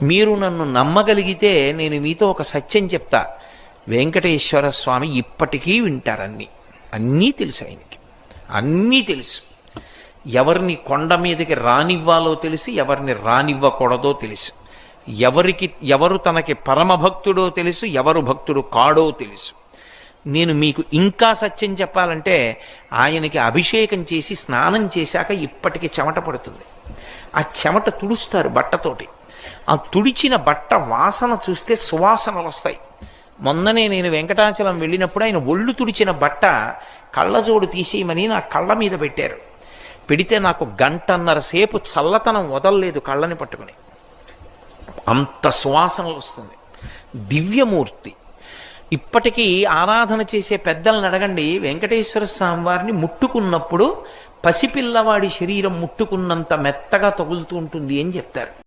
మీరు నన్ను నమ్మగలిగితే నేను మీతో ఒక సత్యం చెప్తా. వెంకటేశ్వర స్వామి ఇప్పటికీ వింటారన్నీ. అన్నీ తెలుసు ఆయనకి, అన్నీ తెలుసు. ఎవరిని కొండ మీదకి రానివ్వాలో తెలుసు, ఎవరిని రానివ్వకూడదో తెలుసు. ఎవరు తనకి పరమభక్తుడో తెలుసు, ఎవరు భక్తుడు కాడో తెలుసు. నేను మీకు ఇంకా సత్యం చెప్పాలంటే, ఆయనకి అభిషేకం చేసి స్నానం చేశాక ఇప్పటికి చెమట పడుతుంది. ఆ చెమట తుడుస్తారు బట్టతోటి. ఆ తుడిచిన బట్ట వాసన చూస్తే సువాసనలు వస్తాయి. మొన్ననే నేను వెంకటాచలం వెళ్ళినప్పుడు ఆయన ఒళ్ళు తుడిచిన బట్ట కళ్ళజోడు తీసేయమని నా కళ్ళ మీద పెట్టారు. పెడితే నాకు గంటన్నర సేపు చల్లతనం వదలలేదు కళ్ళని పట్టుకుని. అంత సువాసనలు వస్తుంది. దివ్యమూర్తి. ఇప్పటికీ ఆరాధన చేసే పెద్దలను అడగండి, వెంకటేశ్వర స్వామి వారిని ముట్టుకున్నప్పుడు పసిపిల్లవాడి శరీరం ముట్టుకున్నంత మెత్తగా తగులుతూ ఉంటుంది అని చెప్తారు.